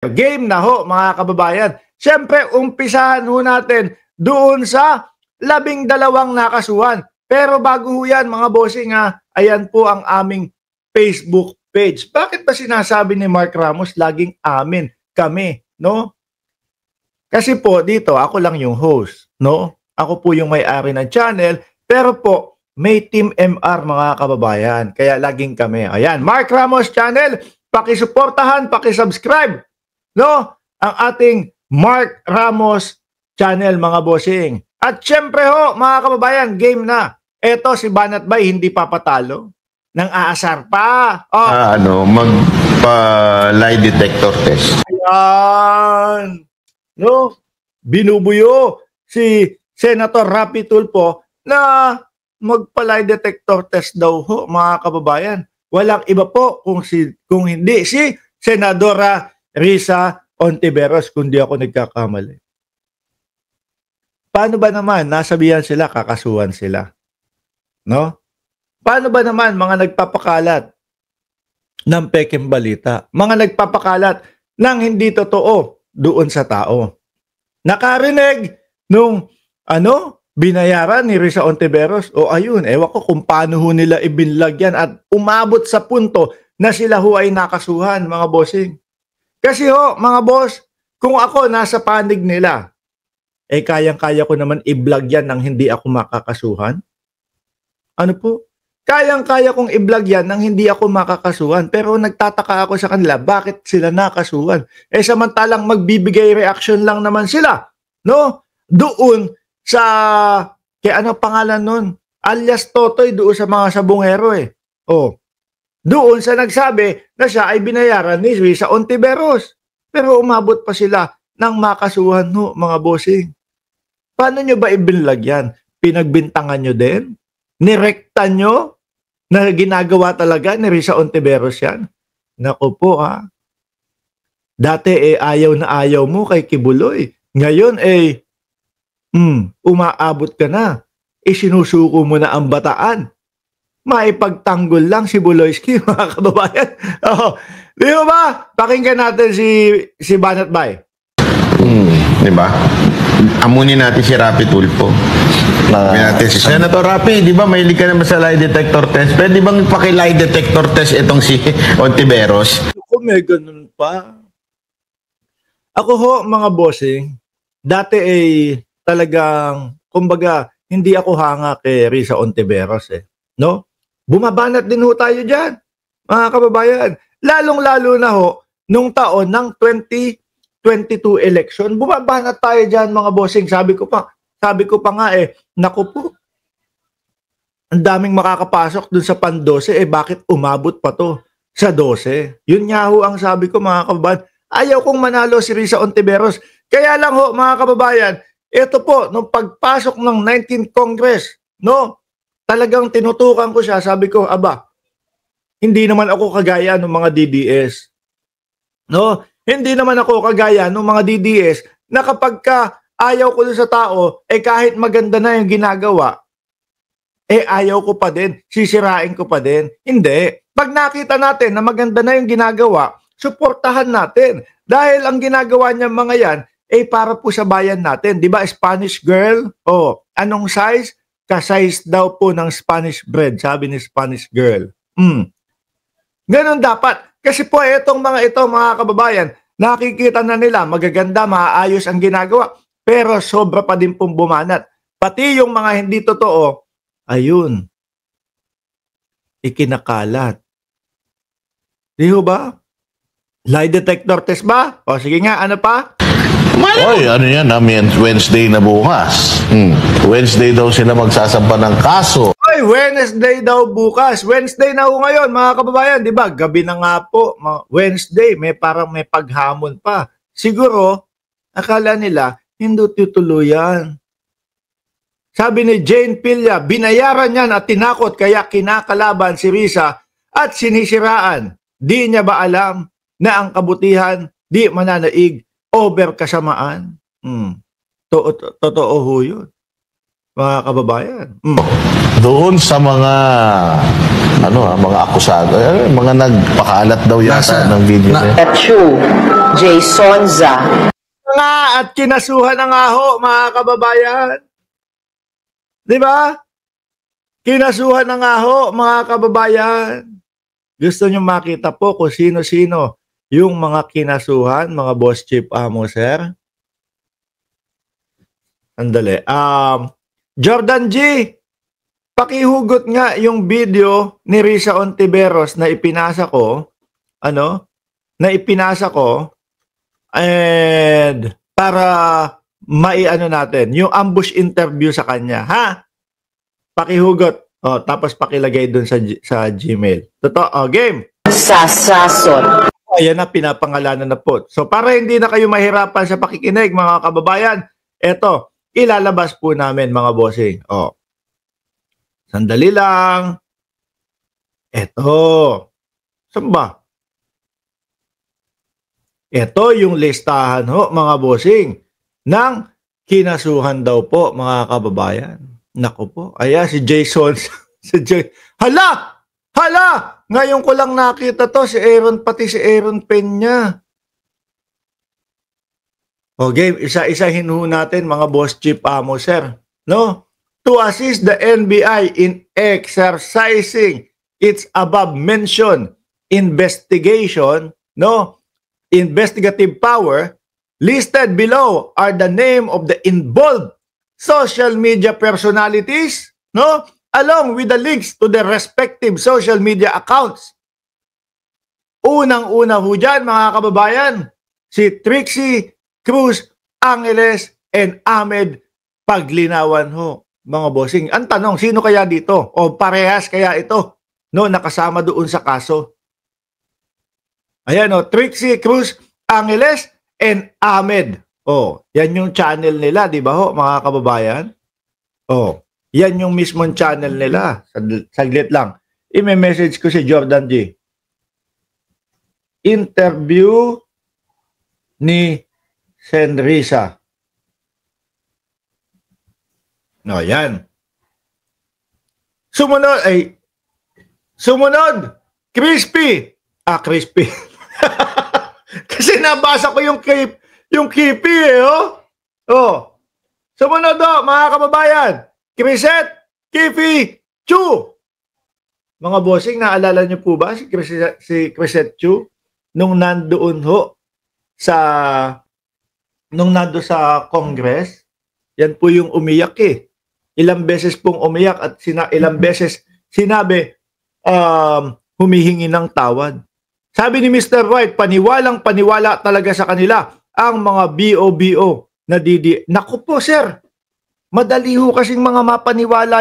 Game na ho mga kababayan. Siyempre, umpisahan ho natin doon sa 12 nakasuhan. Pero bago ho yan mga bossing ayan po ang aming Facebook page. Bakit ba sinasabi ni Mark Ramos laging amin, kami, no? Kasi po dito ako lang yung host, no? Ako po yung may-ari ng channel, pero po may Team MR mga kababayan. Kaya laging kami. Ayan, Mark Ramos channel, pakisuportahan, pakisubscribe. No, ang ating Mark Ramos channel mga bossing. At syempre ho mga kababayan, game na. Eto si Banat Bay hindi papatalo. Nang aasar pa. Magpa-lie detector test. Ayan. No, binubuyo si Senator Rapi Tulfo na magpa-lie detector test daw ho mga kababayan. Walang iba po kung hindi si Senadora Risa Hontiveros, kundi ako nagkakamali. Paano ba naman nasabihan sila, kakasuhan sila? No? Paano ba naman mga nagpapakalat ng pekeng balita? Mga nagpapakalat ng hindi totoo doon sa tao? Nakarinig nung binayaran ni Risa Hontiveros? O ayun, ewan ko kung paano ho nila ibinlag yan at umabot sa punto na sila ho ay nakasuhan, mga bossing. Kasi ho, mga boss, kung ako nasa panig nila, kayang-kaya ko naman i-vlog yan nang hindi ako makakasuhan. Ano po? Kayang-kaya kong i-vlog yan nang hindi ako makakasuhan. Pero nagtataka ako sa kanila, bakit sila nakasuhan? Samantalang magbibigay reaction lang naman sila. No? Doon sa, ano pangalan nun? Alias Totoy doon sa mga sabungero doon sa nagsabi na siya ay binayaran ni Risa Hontiveros. Pero umabot pa sila ng makasuhan ho, mga bossing. Paano nyo ba ibinlag yan? Pinagbintangan nyo din? Nirekta nyo na ginagawa talaga ni Risa Hontiveros yan? Naku po Dati ayaw na ayaw mo kay Kibuloy. Ngayon umaabot ka na. Sinusuko mo na ang Bataan. Maipagtanggol lang si Buloyski, mga kababayan. Di ba? Pakinggan natin si Banat Bay. Di ba? Amunin natin si Rapi Tulfo. Senator Rapi, di ba mahilig ka naman sa lie detector test? Pwede bang paki-lie detector test itong si Hontiveros? Ako may ganun pa. Ako ho, mga bossing, dati talagang, kumbaga, hindi ako hanga kay Risa Hontiveros no? Bumabanat din ho tayo dyan, mga kababayan. Lalong-lalo na ho, nung taon ng 2022 election, bumabanat tayo dyan, mga bossing. Sabi ko pa nga naku po, ang daming makakapasok dun sa pan-12, bakit umabot pa to sa 12? Yun nga ho ang sabi ko, mga kababayan. Ayaw kong manalo si Risa Hontiveros. Kaya lang ho, mga kababayan, ito po, nung pagpasok ng 19th Congress, no, talagang tinutukan ko siya, sabi ko, hindi naman ako kagaya ng mga DDS. No? Hindi naman ako kagaya ng mga DDS na kapag ayaw ko sa tao, kahit maganda na yung ginagawa, ayaw ko pa din, sisirain ko pa din. Hindi. Pag nakita natin na maganda na yung ginagawa, suportahan natin. Dahil ang ginagawa niya mga yan, para po sa bayan natin. Di ba, Spanish girl? Anong size? Ka-size daw po ng Spanish bread, sabi ni Spanish girl. Ganon dapat. Kasi po itong mga ito, mga kababayan, nakikita na nila, magaganda, maayos ang ginagawa, pero sobra pa din pong bumanat. Pati yung mga hindi totoo, ayun, ikinakalat. Di ba? Lie detector test ba? Sige nga, ano pa? Oy, ano yan? Wednesday na bukas. Wednesday daw sila magsasampa ng kaso. Oy, Wednesday daw bukas. Wednesday na ho ngayon, mga kababayan. Di ba? Gabi na nga po. Wednesday, parang may paghamon pa. Siguro, akala nila, hindi tutuluyan. Sabi ni Jane Pilla, binayaran yan at tinakot kaya kinakalaban si Risa at sinisiraan. Di niya ba alam na ang kabutihan di mananaig over kasamaan? Totoo ho yun, mga kababayan. Doon sa mga mga akusado, mga nagpakalat daw yata ng video. At you, J. Sonza. Nga at kinasuhan na nga ho, mga kababayan. Di ba? Kinasuhan na nga ho, mga kababayan. Gusto nyo makita po kung sino-sino yung mga kinasuhan, mga boss chief amo, sir? Andali. Jordan G, pakihugot nga yung video ni Risa Ontiveros na ipinasa ko, na ipinasa ko, and para maiano natin, yung ambush interview sa kanya, ha? Pakihugot. Tapos pakilagay dun sa Gmail. Totoo, game. Sasason. Ayan na, pinapangalanan na po. So para hindi na kayo mahirapan sa pakikinig, mga kababayan, eto, ilalabas po namin, mga bossing. Sandali lang. Eto. Saan ba? Eto yung listahan ho, mga bossing, ng kinasuhan daw po, mga kababayan. Naku po. Ayan, si Jason. Hala! Hala! Ngayon ko lang nakita to, pati si Aaron Peña. Okay, isa-isahin ho natin, mga boss chief amo, sir. No? To assist the NBI in exercising its above mentioned investigation, no? Investigative power, listed below are the name of the involved social media personalities, no? Along with the links to the respective social media accounts. Unang-una ho dyan, mga kababayan, si Trixie Cruz Angeles and Ahmed Paglinawan ho, mga bossing. Ang tanong, sino kaya dito? O parehas kaya ito, no, nakasama doon sa kaso? Ayan o, Trixie Cruz Angeles and Ahmed. Yan yung channel nila, di ba ho, mga kababayan? Yan yung mismong channel nila. Saglit lang. I-message ko si Jordan G. Interview ni Senrisa. Yan. Sumunod, Crispy. Crispy. Kasi nabasa ko yung Kipi Sumunod mga kababayan. Crisette Kipi Chu. Mga bossing, naalala niyo po ba si Crisette Chu nung nandoon sa Congress? Yan po yung umiyak Ilang beses pong umiyak at ilang beses sinabi humihingi ng tawad. Sabi ni Mr. White, paniwalang-paniwala talaga sa kanila ang mga BOBO na Naku po, sir. Madali ho kasing mga mapaniwala